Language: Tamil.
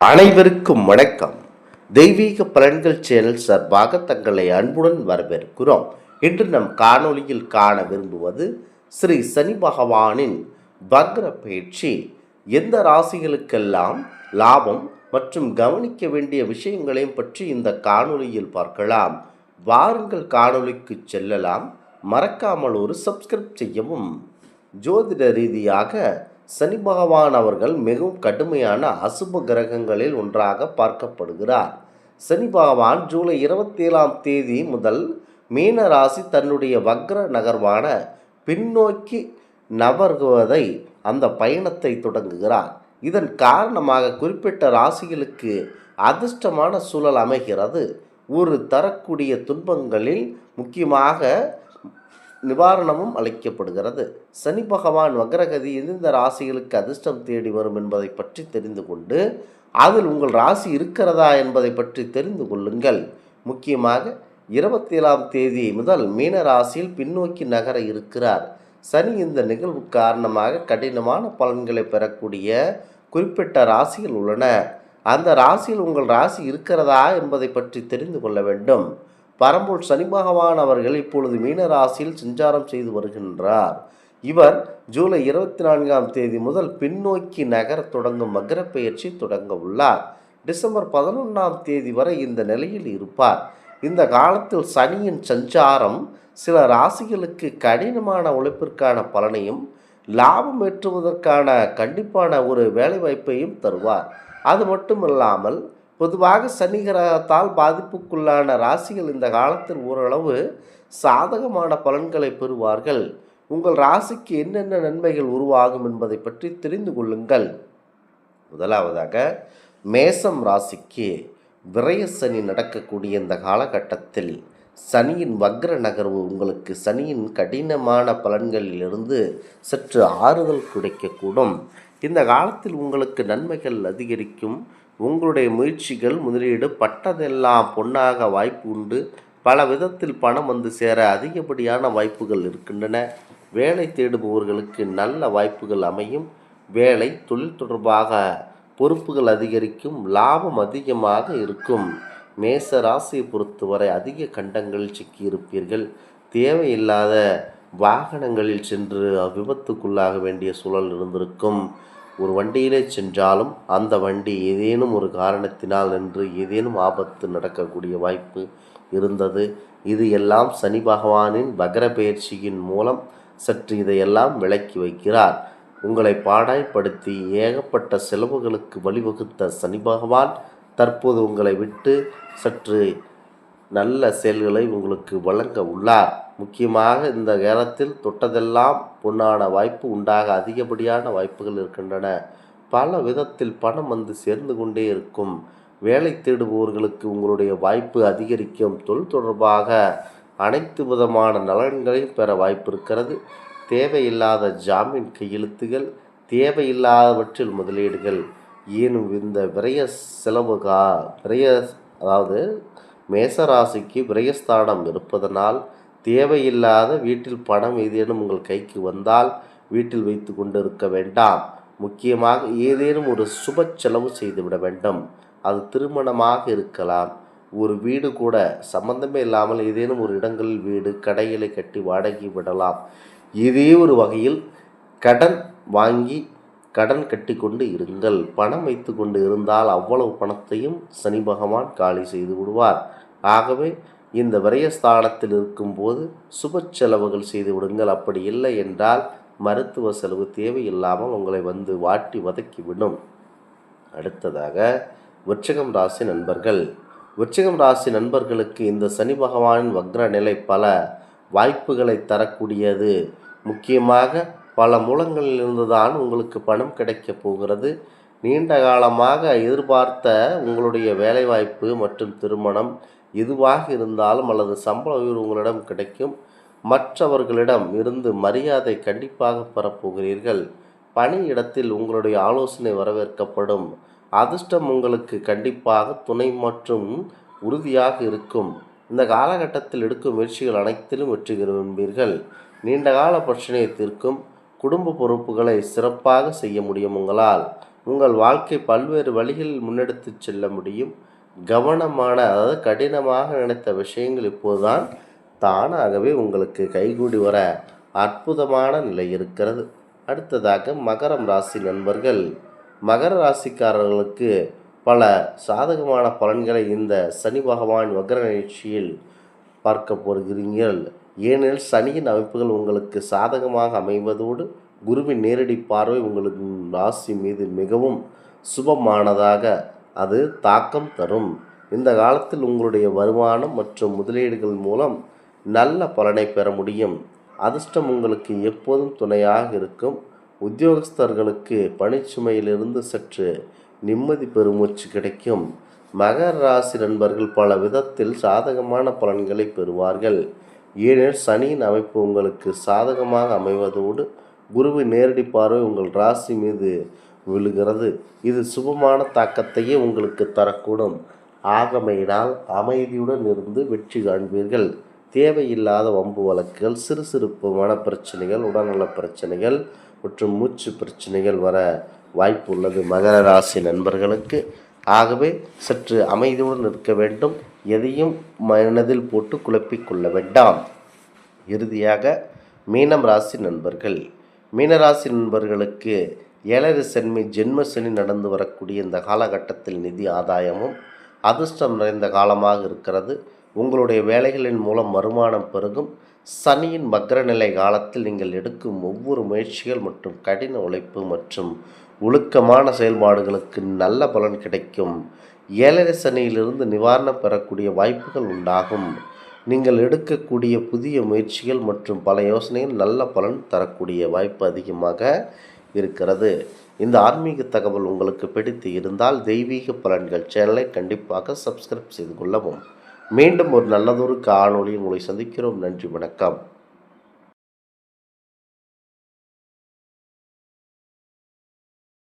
அனைவருக்கும் வணக்கம். தெய்வீக பலன்கள் சேனல் சார்பாக தங்களை அன்புடன் வரவேற்கிறோம். இன்று நம் காணொளியில் காண விரும்புவது ஸ்ரீ சனி பகவானின் வக்ர பயிற்சி எந்த ராசிகளுக்கெல்லாம் லாபம் மற்றும் கவனிக்க வேண்டிய விஷயங்களையும் பற்றி இந்த காணொளியில் பார்க்கலாம். வாருங்கள் காணொளிக்கு செல்லலாம். மறக்காமல் ஒரு சப்ஸ்கிரைப் செய்யவும். ஜோதிட ரீதியாக சனி பகவான் அவர்கள் மிகவும் கடுமையான அசுப கிரகங்களில் ஒன்றாக பார்க்கப்படுகிறார். சனி பகவான் ஜூலை 27 முதல் மீன ராசி தன்னுடைய வக்ர நகர்வான பின்னோக்கி நகர்வதை அந்த பயணத்தை தொடங்குகிறார். இதன் காரணமாக குறிப்பிட்ட ராசிகளுக்கு அதிர்ஷ்டமான சூழல் அமைகிறது. ஒரு தரக்கூடிய துன்பங்களில் முக்கியமாக நிவாரணமும் அளிக்கப்படுகிறது. சனி பகவான் வக்ரகதி எந்தெந்த ராசிகளுக்கு அதிர்ஷ்டம் தேடி வரும் என்பதை பற்றி தெரிந்து கொண்டு அதில் உங்கள் ராசி இருக்கிறதா என்பதை பற்றி தெரிந்து கொள்ளுங்கள். முக்கியமாக 27 முதல் மீன ராசியில் பின்னோக்கி நகர இருக்கிறார் சனி. இந்த நிகழ்வு காரணமாக கடினமான பலன்களை பெறக்கூடிய குறிப்பிட்ட ராசிகள் உள்ளன. அந்த ராசியில் உங்கள் ராசி இருக்கிறதா என்பதை பற்றி தெரிந்து கொள்ள வேண்டும். பரம்பொருள் சனி பகவான் அவர்கள் இப்பொழுது மீன ராசியில் சஞ்சாரம் செய்து வருகின்றார். இவர் ஜூலை 24 முதல் பின்னோக்கி நகர தொடங்கும் மகர பெயர்ச்சி தொடங்க உள்ளார். டிசம்பர் 11 வரை இந்த நிலையில் இருப்பார். இந்த காலத்தில் சனியின் சஞ்சாரம் சில ராசிகளுக்கு கடினமான உழைப்பிற்கான பலனையும் லாபம் ஏற்றுவதற்கான கண்டிப்பான ஒரு வேலைவாய்ப்பையும் தருவார். அது மட்டுமில்லாமல் பொதுவாக சனி கிரகத்தால் பாதிப்புக்குள்ளான ராசிகள் இந்த காலத்தில் ஓரளவு சாதகமான பலன்களை பெறுவார்கள். உங்கள் ராசிக்கு என்னென்ன நன்மைகள் உருவாகும் என்பதை பற்றி தெரிந்து கொள்ளுங்கள். முதலாவதாக மேசம் ராசிக்கு விரய சனி நடக்கக்கூடிய இந்த காலகட்டத்தில் சனியின் வக்ர நகர்வு உங்களுக்கு சனியின் கடினமான பலன்களிலிருந்து சற்று ஆறுதல் கிடைக்கக்கூடும். இந்த காலத்தில் உங்களுக்கு நன்மைகள் அதிகரிக்கும். உங்களுடைய முயற்சிகள் முதலீடு பட்டதெல்லாம் பொன்னாக வாய்ப்பு உண்டு. பல விதத்தில் பணம் வந்து சேர அதிகப்படியான வாய்ப்புகள் இருக்கின்றன. வேலை தேடுபவர்களுக்கு நல்ல வாய்ப்புகள் அமையும். வேலை தொழில் தொடர்பாக பொறுப்புகள் அதிகரிக்கும். லாபம் அதிகமாக இருக்கும். மேச ராசியை பொறுத்தவரை அதிக கண்டங்களில் சிக்கியிருப்பீர்கள். தேவையில்லாத வாகனங்களில் சென்று விபத்துக்குள்ளாக வேண்டிய சூழல் இருந்திருக்கும். ஒரு வண்டியிலே சென்றாலும் அந்த வண்டி ஏதேனும் ஒரு காரணத்தினால் நின்று ஏதேனும் ஆபத்து நடக்கக்கூடிய வாய்ப்பு இருந்தது. இது எல்லாம் சனி பகவானின் வக்ர பெயர்ச்சியின் மூலம் சற்று இதையெல்லாம் விலக்கி வைக்கிறார். உங்களை பாடாய்ப்படுத்தி ஏகப்பட்ட செலவுகளுக்கு வழிவகுத்த சனி பகவான் தற்போது உங்களை விட்டு சற்று நல்ல செயல்களை உங்களுக்கு வழங்க உள்ளார். முக்கியமாக இந்த நேரத்தில் தொட்டதெல்லாம் பொன்னான வாய்ப்பு உண்டாக அதிகப்படியான வாய்ப்புகள் இருக்கின்றன. பல விதத்தில் பணம் வந்து சேர்ந்து கொண்டே இருக்கும். வேலை தேடுபவர்களுக்கு உங்களுடைய வாய்ப்பு அதிகரிக்கும். தொழில் தொடர்பாக அனைத்து விதமான நலன்களையும் பெற வாய்ப்பு இருக்கிறது. தேவையில்லாத ஜாமீன் கையெழுத்துகள், தேவையில்லாதவற்றில் முதலீடுகள், ஏனும் இந்த விரய செலவு அதாவது மேசராசிக்கு விரயஸ்தானம் இருப்பதனால் தேவையில்லாத வீட்டில் பணம் ஏதேனும் உங்கள் கைக்கு வந்தால் வீட்டில் வைத்து கொண்டு இருக்க வேண்டாம். முக்கியமாக ஏதேனும் ஒரு சுப செலவு செய்துவிட வேண்டும். அது திருமணமாக இருக்கலாம், ஒரு வீடு கூட சம்பந்தமே இல்லாமல் ஏதேனும் ஒரு இடங்களில் வீடு கடைகளை கட்டி வாடகை விடலாம். இதே ஒரு வகையில் கடன் வாங்கி கடன் கட்டி கொண்டு இருங்கள். பணம் வைத்து கொண்டு இருந்தால் அவ்வளவு பணத்தையும் சனி பகவான் காலி செய்து விடுவார். ஆகவே இந்த விரயஸ்தானத்தில் இருக்கும்போது சுப செலவுகள் செய்து விடுங்கள். அப்படி இல்லை என்றால் மருத்துவ செலவு தேவையில்லாமல் உங்களை வந்து வாட்டி வதக்கிவிடும். அடுத்ததாக விருச்சிகம் ராசி நண்பர்கள். விருச்சிகம் ராசி நண்பர்களுக்கு இந்த சனி பகவானின் வக்ர நிலை பல வாய்ப்புகளை தரக்கூடியது. முக்கியமாக பல மூலங்களிலிருந்து தான் உங்களுக்கு பணம் கிடைக்கப் போகிறது. நீண்ட காலமாக எதிர்பார்த்த உங்களுடைய வேலைவாய்ப்பு மற்றும் திருமணம் எதுவாக இருந்தாலும் அல்லது சம்பள உயர்வு உங்களிடம் கிடைக்கும். மற்றவர்களிடம் இருந்து மரியாதை கண்டிப்பாக பெறப்போகிறீர்கள். பணியிடத்தில் உங்களுடைய ஆலோசனை வரவேற்கப்படும். அதிர்ஷ்டம் உங்களுக்கு கண்டிப்பாக துணை மற்றும் உறுதியாக இருக்கும். இந்த காலகட்டத்தில் எடுக்கும் முயற்சிகள் அனைத்திலும் வெற்றி பெறுவீர்கள். நீண்டகால பிரச்சனையை தீர்க்கும். குடும்ப பொறுப்புகளை சிறப்பாக செய்ய முடியும் உங்களால். உங்கள் வாழ்க்கை பல்வேறு வழிகளில் முன்னெடுத்து செல்ல முடியும். கவனமான, அதாவது கடினமாக நினைத்த விஷயங்கள் இப்போதுதான் தானாகவே உங்களுக்கு கைகூடி வர அற்புதமான நிலை இருக்கிறது. அடுத்ததாக மகரம் ராசி நண்பர்கள். மகர ராசிக்காரர்களுக்கு பல சாதகமான பலன்களை இந்த சனி பகவான் வக்ர நிகழ்ச்சியில் பார்க்க போகிறீர்கள். ஏனெனில் சனியின் அமைப்புகள் உங்களுக்கு சாதகமாக அமைவதோடு குருவின் நேரடி பார்வை உங்களுக்கு ராசி மீது மிகவும் சுபமானதாக அது தாக்கம் தரும். இந்த காலத்தில் உங்களுடைய வருமானம் மற்றும் முதலீடுகள் மூலம் நல்ல பலனை பெற முடியும். அதிர்ஷ்டம் உங்களுக்கு எப்போதும் துணையாக இருக்கும். உத்தியோகஸ்தர்களுக்கு பணிச்சுமையிலிருந்து சற்று நிம்மதி பெருமூச்சு கிடைக்கும். மகர ராசி நண்பர்கள் பல விதத்தில் சாதகமான பலன்களை பெறுவார்கள். ஏனெனில் சனியின் அமைப்பு உங்களுக்கு சாதகமாக அமைவதோடு குருவின் நேரடி பார்வை உங்கள் ராசி மீது விழுகிறது. இது சுபமான தாக்கத்தையே உங்களுக்கு தரக்கூடும். ஆகமையினால் அமைதியுடன் இருந்து வெற்றி காண்பீர்கள். தேவையில்லாத வம்பு வழக்குகள், சிறு சிறு மனப்பிரச்சனைகள், உடல்நல பிரச்சனைகள் மற்றும் மூச்சு பிரச்சனைகள் வர வாய்ப்பு உள்ளது மகர ராசி நண்பர்களுக்கு. ஆகவே சற்று அமைதியுடன் இருக்க வேண்டும். எதையும் மனதில் போட்டு குழப்பிக்கொள்ள வேண்டாம். இறுதியாக மீனம் ராசி நண்பர்கள். மீனராசி நண்பர்களுக்கு 7 சனி ஜென்ம சனி நடந்து வரக்கூடிய இந்த காலகட்டத்தில் நிதி ஆதாயமும் அதிர்ஷ்டம் நிறைந்த காலமாக இருக்கிறது. உங்களுடைய வேலைகளின் மூலம் வருமானம் பெருகும். சனியின் வக்ரநிலை காலத்தில் நீங்கள் எடுக்கும் ஒவ்வொரு முயற்சிகள் மற்றும் கடின உழைப்பு மற்றும் ஒழுக்கமான செயல்பாடுகளுக்கு நல்ல பலன் கிடைக்கும். 7 சனியிலிருந்து நிவாரணம் பெறக்கூடிய வாய்ப்புகள் உண்டாகும். நீங்கள் எடுக்கக்கூடிய புதிய முயற்சிகள் மற்றும் பல யோசனைகள் நல்ல பலன் தரக்கூடிய வாய்ப்பு அதிகமாக இருக்கிறது. இந்த ஆன்மீக தகவல் உங்களுக்கு பிடித்து இருந்தால் தெய்வீக பலன்கள் சேனலை கண்டிப்பாக சப்ஸ்கிரைப் செய்து கொள்ளவும். மீண்டும் ஒரு நல்லதொரு காணொளியில் உங்களை சந்திக்கிறோம். நன்றி, வணக்கம்.